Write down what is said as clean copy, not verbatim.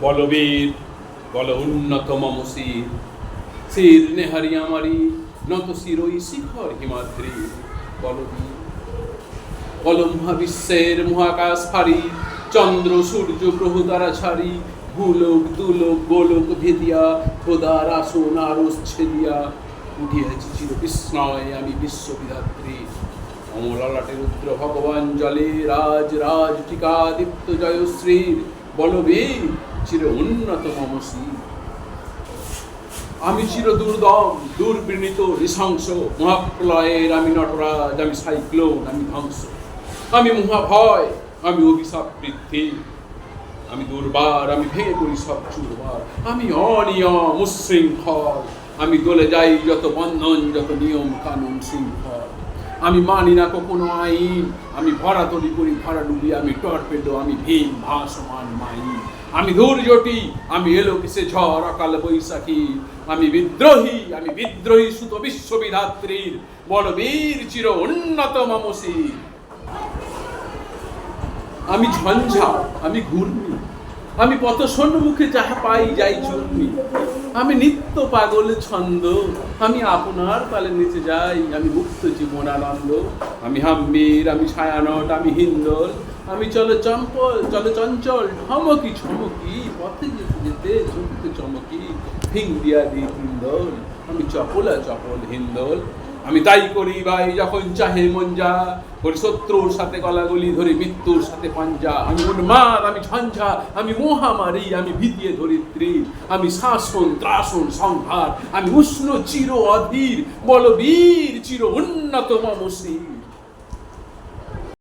বলবীর বল উন্নত মম শির, শির নেহারি আমারি নত শিরই শিখর হিমাদ্রি। বলবীর বল মহাবিশ্বের মহাকাশ ফারি, চন্দ্র সূর্য গ্রহ তারা ছাড়ি, ভূলোক দুলোক গোলোক ভেদিয়া, খোদার আসন আরস ছেদিয়া, উঠিয়াছি চির বিস্ময় আমি বিশ্ববিধাত্রী। অমলালাটে রুদ্র ভগবান জলে, রাজ রাজ টিকা দীপ্ত জয়শ্রীর। বলবীর চির উন্নত মম শির। আমি চির দুর্দম দুর্বিনীত নৃশংস, মহাপ্রলয়ের আমি নটরাজ, আমি সাইক্লোন, আমি ধ্বংস। আমি মহাভয়, আমি অভিশাপ বৃদ্ধি, আমি দুর্বার, আমি ভেঙে করি সব চুরবার। আমি অনিয়ম উচ্ছৃঙ্খল, আমি গলে যাই যত বন্ধন, যত নিয়ম কানুন শৃঙ্খল। আমি মানি না কোনো আইন, আমি ভরাতরি করি ভরাডুবি, আমি টর্পেডো, আমি ভীম ভাসমান মাইন। আমি দুর্জটি, আমি এলোকিসে ঝড় অকাল বৈশাখী। আমি বিদ্রোহী সুত বিশ্ববিধাত্রীর। বলবীর চির উন্নত মম শির। আমি ঝঞ্ঝা, আমি ঘূর্ণি, আমি পথ সন্মুখে যাহা পাই যাই চূর্ণি। আমি নিত্য পাগল ছন্দ, আমি আপনার তালে নিচে যাই, আমি মুক্ত জীবন আনন্দ। আমি হাম্বির, আমি ছায়ানট, আমি হিন্দল, আমি চলে চঞ্চল ঠমকি ছমকি, পথে যেতে যেতে চমকে চমকি, ফিং দিয়া দিই হিন্দল। আমি চপলা চপল হিন্দল। আমি তাই করি ভাই যখন চাহে মন যা, করি শত্রুর সাথে গলাগলি, ধরি মৃত্যুর সাথে পাঞ্জা। আমি উন্মাদ, আমি ঝঞ্ঝা, আমি মহামারী, আমি ভীতিয়ে ধরিত্রী। আমি শাসন ত্রাসন সংহার, আমি উষ্ণ চির অধীর। বলবীর চির উন্নত মম শির।